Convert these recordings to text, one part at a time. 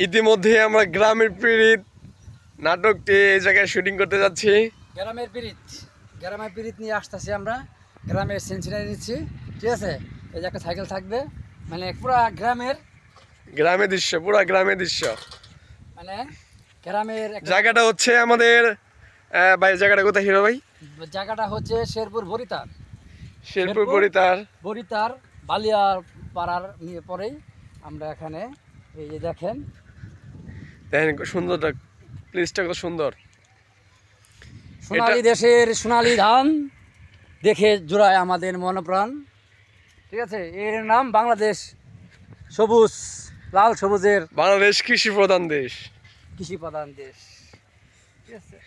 ইতিমধ্যে আমরা গ্রামের পীড়িত নাটকটি এই জায়গায় শুটিং করতে যাচ্ছি। গ্রামের পীড়িত নিয়ে আসতেছি আমরা, গ্রামের সেঞ্চুরি নিচ্ছি, ঠিক আছে। এই যে একটা সাইকেল থাকবে, মানে পুরা গ্রামের দৃশ্য, পুরা গ্রামের দৃশ্য, মানে গ্রামের জায়গাটা হচ্ছে আমাদের ভাই, জায়গাটা কোথায় হিরো ভাই? জায়গাটা হচ্ছে শেরপুর বরিতার বালিয়ার পাড়ার পরেই আমরা এখানে। এই যে দেখেন সুন্দরটা, প্লেসটা কত সুন্দর। সোনালী দেশের সোনালী ধান দেখে জোড়ায় আমাদের মনপ্রাণ, ঠিক আছে। এর নাম বাংলাদেশ, সবুজ লাল সবুজের বাংলাদেশ কৃষি প্রধান দেশ, ঠিক আছে।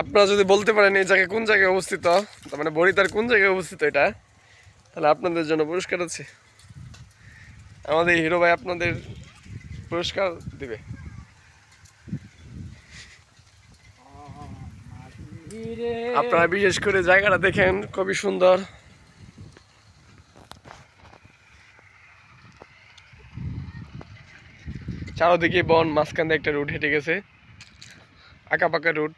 আপনারা যদি বলতে পারেন এই জায়গায় কোন জায়গায় অবস্থিত, তার মানে বরিতার কোন জায়গায় অবস্থিত এটা, তাহলে আপনাদের জন্য পুরস্কার আছে। আমাদের হিরো ভাই আপনাদের পুরস্কার দিবে। আপনারা বিশেষ করে জায়গাটা দেখেন, খুবই সুন্দর। চারদিকে বন, মাঝখান দিয়ে একটা রুট হেঁটে গেছে, আঁকা পাকা রুট।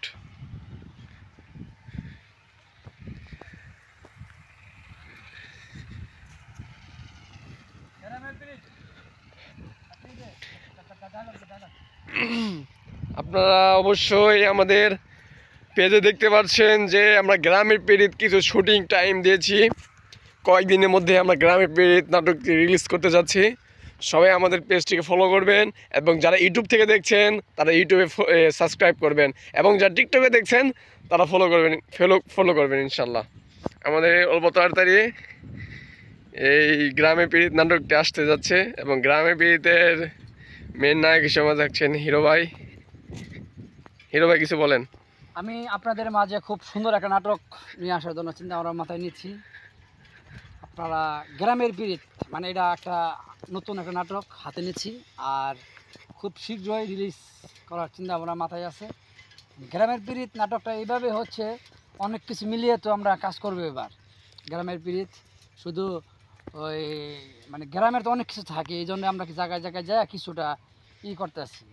আপনারা অবশ্যই আমাদের পেজে দেখতে পাচ্ছেন যে আমরা গ্রামের পীড়িত কিছু শুটিং টাইম দিয়েছি। কয়েকদিনের মধ্যে আমরা গ্রামের পীড়িত নাটকটি রিলিজ করতে যাচ্ছি। সবাই আমাদের পেজটিকে ফলো করবেন, এবং যারা ইউটিউব থেকে দেখছেন তারা ইউটিউবে সাবস্ক্রাইব করবেন, এবং যারা টিকটকে দেখছেন তারা ফলো করবেন ইনশাল্লাহ। আমাদের অল্প তাড়াতাড়ি এই গ্রামের পীড়িত নাটকটি আসতে যাচ্ছে, এবং গ্রামের পীড়িতের মেন নায়ক হিসেবে থাকছেন হিরো ভাই। কিছু বলেন। আমি আপনাদের মাঝে খুব সুন্দর একটা নাটক নিয়ে আসার জন্য চিন্তা আমরা মাথায় নিচ্ছি। আপনারা গ্রামের পীড়িত, মানে এটা একটা নতুন একটা নাটক হাতে নিচ্ছি, আর খুব শীঘ্রই রিলিজ করার চিন্তা ভাবনা মাথায় আছে। গ্রামের পীড়িত নাটকটা এইভাবে হচ্ছে, অনেক কিছু মিলিয়ে তো আমরা কাজ করবো এবার। গ্রামের পীড়িত শুধু ওই মানে গ্রামের তো অনেক কিছু থাকে, এই জন্য আমরা জায়গায় জায়গায় যাই কিছুটা করতেছি,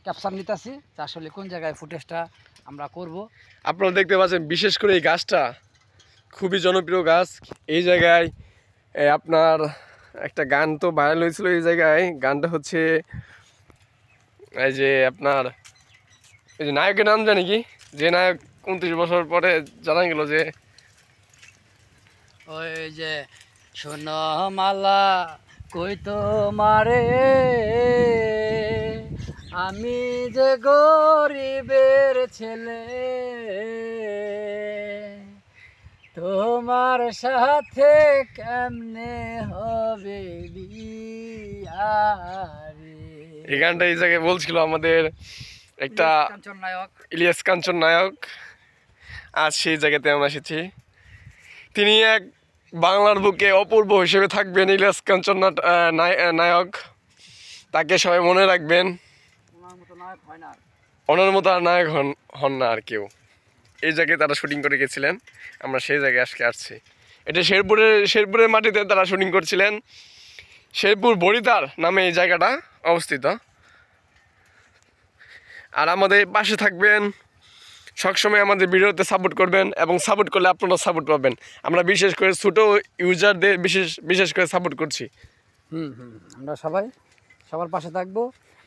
ক্যাপচার নিতেছি আসলে কোন জায়গায় ফুটেজটা আমরা করব। আপনারা দেখতে পাচ্ছেন, বিশেষ করে এই গাছটা খুবই জনপ্রিয় গাছ। এই জায়গায় আপনার একটা গান তো ভাইরাল হয়েছিল এই জায়গায়। গানটা হচ্ছে এই যে আপনার এই যে নায়কের নাম জানি কি, যে নায়ক 29 বছর পরে জানা গেল যে ওই যে শোনো মালা কই তো মারে, আমি যে গরিবের ছেলে, তোমার সাথে কেমনে হবে বিয়া রে। এই গানটা এই জায়গায় বলছিল আমাদের একটা ইলিয়াস কাঞ্চন নায়ক। আজ সেই জায়গাতে আমরা এসেছি। তিনি এক বাংলার বুকে অপূর্ব হিসেবে থাকবেন, ইলিয়াস কাঞ্চন নায়ক। তাকে সবাই মনে রাখবেন, ওনার মতো আর নায়ক হন না আর কেউ। এই জায়গায় তারা শুটিং করে গেছিলেন, আমরা সেই জায়গায় আজকে আসছি। এটা শেরপুরের মাটিতে তারা শুটিং করছিলেন। শেরপুর বরিতার নামে এই জায়গাটা অবস্থিত। আর আমাদের পাশে থাকবেন, সবসময় আমাদের ভিডিওতে সাপোর্ট করবেন, এবং সাপোর্ট করলে আপনারা সাপোর্ট পাবেন। আমরা বিশেষ করে ছোটো ইউজারদের বিশেষ করে সাপোর্ট করছি। আমরা সবার পাশে থাকবো,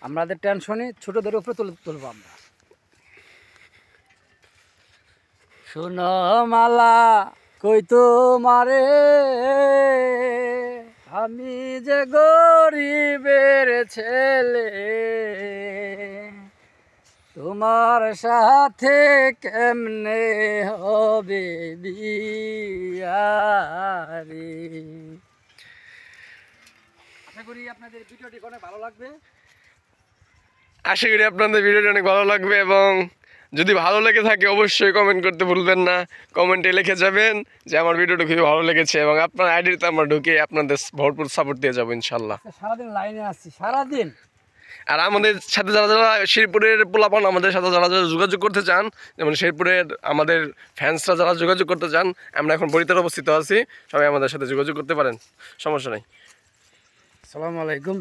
আমাদের টেনশনে ছোটদের উপরে তুলবো আমরা। শোনো মালা কই তো মারে, আমি যে গরিবের রে, তোমার সাথে কেমনে হবে বিয়া রে। আশা করি আপনাদের ভিডিওটি অনেক ভালো লাগবে, এবং যদি ভালো লেগে থাকে অবশ্যই কমেন্ট করতে ভুলবেন না। কমেন্টে লিখে যাবেন যে আমার ভিডিওটা খুবই ভালো লেগেছে, এবং আপনার আইডিতে আমরা ঢুকে আপনাদের ভরপুর সাপোর্ট দিয়ে যাবো ইনশাল্লাহ। সারাদিন লাইনে আসছি, সারাদিন। আর আমাদের সাথে যারা শেরপুরের পোলাপান আমাদের সাথে যারা যোগাযোগ করতে চান, যেমন শেরপুরের আমাদের ফ্যান্সরা যারা যোগাযোগ করতে চান, আমরা এখন বরিতার অবস্থিত আছি, সবাই আমাদের সাথে যোগাযোগ করতে পারেন, সমস্যা নেই। আসসালামু আলাইকুম।